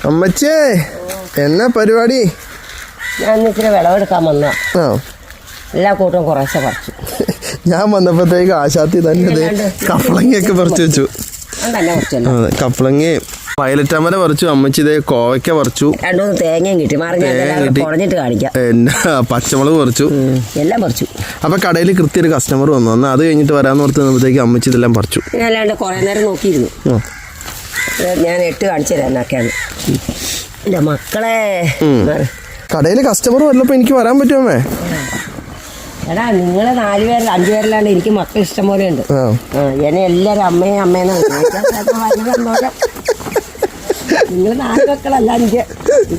അമ്മച്ചേ എന്നാ പരിപാടി? ഞാൻ ഇച്ചിരി വിളവെടുക്കാൻ വന്ന എല്ലാ കൂട്ടവും കുറേശ്ശെ പറിച്ചു. ഞാൻ വന്നപ്പോഴത്തേക്ക് ആശാത്തി തന്നെ കപ്പളങ്ങയൊക്കെ പറിച്ചു വെച്ചു. കപ്പളങ്ങ വയലറ്റ് അമര പറിച്ചു. അമ്മച്ചി ഇതേ കോവയ്ക്ക പറിച്ചു. രണ്ടുമൂന്ന് തേങ്ങയും കിട്ടി. കുറഞ്ഞിട്ട് കാണിക്കാം. പച്ചമുളക് പറിച്ചു. എല്ലാം പറിച്ചു. അപ്പൊ കടയിൽ കൃത്യ ഒരു കസ്റ്റമർ വന്നു. അന്ന് അത് കഴിഞ്ഞിട്ട് വരാന്ന് ഓർത്ത് നിന്നപ്പോഴത്തേക്ക് അമ്മച്ചി ഇതെല്ലാം പറിച്ചു. അല്ലാണ്ട് കുറെ നേരം നോക്കിയിരുന്നു. ഞാൻ 8 കാണിച്ചു തരാം എന്നൊക്കെയാണ്. എന്റെ മക്കളെ കടയിൽ കസ്റ്റമർ വല്ലപ്പോ എനിക്ക് വരാൻ പറ്റുമേ? എടാ നിങ്ങള് 4 പേരിൽ 5 പേരിലാണ് എനിക്ക് മക്കൾ ഇഷ്ടം പോലെ ഉണ്ട്. എന്നെ എല്ലാരും അമ്മയും അമ്മേനെ നിങ്ങൾ 4 മക്കളല്ല. എനിക്ക്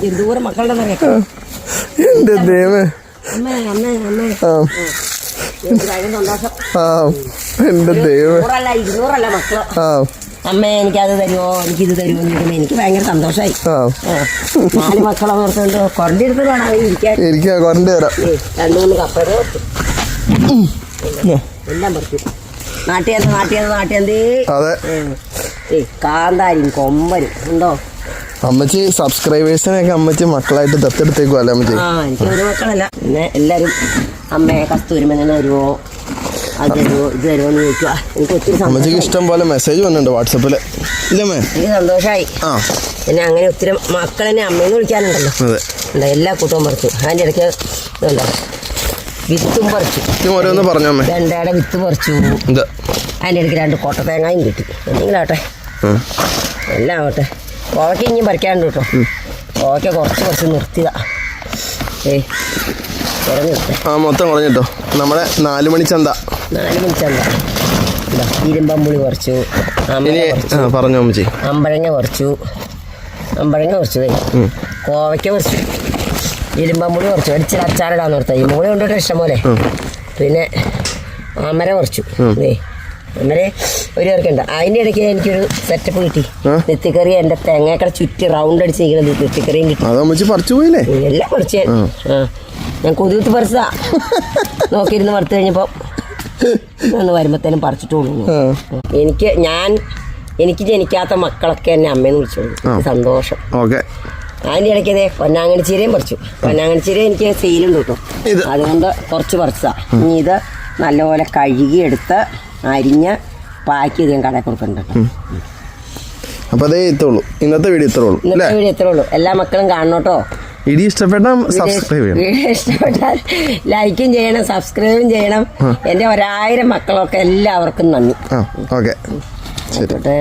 എന്തോരം മക്കളുടെ എന്റെ ദൈവമേ. അമ്മേ അമ്മേ അമ്മേ സന്തോഷം. എന്റെ ദൈവമേ 200 മക്കള്. അമ്മേ എനിക്കത് തരുമോ എനിക്കിത് തരുമോ എന്ന് ചോദിക്കുമ്പോൾ എനിക്ക് ഭയങ്കര സന്തോഷമായി. 4 മക്കളെ ഓർത്തുകൊണ്ട് കുറഞ്ഞെടുത്ത് വേണം ഇരിക്കാൻ. 2-3 കപ്പ എല്ലാം പറിച്ചു. നാട്ടിയന്തേ കാന്താരിയും കൊമ്പനും ഉണ്ടോ? അമ്മച്ചി സബ്സ്ക്രൈബേഴ്സിനൊക്കെ അമ്മച്ചി മക്കളായിട്ട് ദത്തെടുത്തേക്കും അല്ലേ അമ്മച്ചി? എനിക്ക് 1 മക്കളല്ല. പിന്നെ എല്ലാരും അമ്മയെ കസ്തൂരിമ തരുമോ അത് തരുമോ ഇത് തരുമോ എന്ന് ചോദിക്കുക. എനിക്ക് ഒത്തിരി അമ്മച്ചിക്ക് ഇഷ്ടം പോലെ മെസ്സേജ് വന്നിട്ടുണ്ട് വാട്സപ്പില്. ഇല്ലമ്മേ എനിക്ക് സന്തോഷമായി. പിന്നെ അങ്ങനെ ഒത്തിരി മക്കളെന്നെ അമ്മയെന്ന് വിളിക്കാനുണ്ടല്ലോ. എല്ലാ കൂട്ടവും പറിച്ചു. അതിൻ്റെ ഇടയ്ക്ക് ഇതുണ്ടോ വിത്തും പറിച്ചു. ഓരോന്ന് പറഞ്ഞോ. വെണ്ടയുടെ വിത്ത് പറിച്ചു. അതിൻ്റെ ഇടയ്ക്ക് 2 കൊട്ടത്തേങ്ങയും കിട്ടി. എന്തെങ്കിലും ആവട്ടെ, എല്ലാം ആവട്ടെ. കോവയ്ക്ക് ഇനിയും പറിക്കാണ്ട് കേട്ടോ. കോവയ്ക്ക കുറച്ച് നിർത്തിയതാ. മൊത്തം കുറഞ്ഞിട്ടോ. നമ്മുടെ 4 മണി ചന്ത. 4 മണി ചന്ത. ഇരുമ്പമ്പുളി പറിച്ചു. പറഞ്ഞോ അമ്മച്ചി. അമ്പഴങ്ങ പറിച്ചു. കോവയ്ക്ക പറിച്ചു. ഇരുമ്പമ്പുളി പറിച്ചു. അടിച്ചിട്ട് അച്ചാറിടാന്ന് ഓർത്താ. ഈ മുളി കൊണ്ടിട്ട് ഇഷ്ടം പോലെ. പിന്നെ അമര പറിച്ചു. അമര 1 പേർക്കുണ്ട്. അതിൻ്റെ ഇടയ്ക്ക് എനിക്കൊരു സെറ്റപ്പ് കിട്ടി. നെത്തിക്കറി എൻ്റെ തേങ്ങയൊക്കെ ചുറ്റി റൗണ്ട് അടിച്ച് നിൽക്കുന്ന നെത്തിക്കറിയും കിട്ടി. എല്ലാം പറിച്ചു. ഞാൻ കൊതുകുത്തി പറിച്ചതാ. നോക്കിയിരുന്ന് വറുത്ത് കഴിഞ്ഞപ്പോൾ ഒന്ന് വരുമ്പോഴത്തേനും പറിച്ചിട്ട് കൊണ്ടു. എനിക്ക് ജനിക്കാത്ത മക്കളൊക്കെ എന്നെ അമ്മയെന്ന് വിളിച്ചോളൂ. സന്തോഷം. അതിൻ്റെ ഇടയ്ക്ക് പൊന്നാങ്ങണിച്ചീരയും പറിച്ചു. പൊന്നാങ്ങണിച്ചീര എനിക്ക് സെയിലുണ്ട് കേട്ടോ. അതുകൊണ്ട് കുറച്ച് പറിച്ചതാ. ഇനി ഇത് നല്ലപോലെ കഴുകിയെടുത്ത് അരിഞ്ഞ് പാക്ക് ചെയ്ത് ഞാൻ കടയിൽ കൊടുക്കുന്നുണ്ട്. ഇന്നത്തെ വീഡിയോ ഇത്രേ ഉള്ളൂ. എല്ലാ മക്കളും കാണണോട്ടോ. വീഡിയോ ഇഷ്ടപ്പെട്ടാൽ ലൈക്കും ചെയ്യണം, സബ്സ്ക്രൈബും ചെയ്യണം. എൻ്റെ 1000 മക്കളൊക്കെ എല്ലാവർക്കും നന്ദി. ആയിക്കോട്ടെ.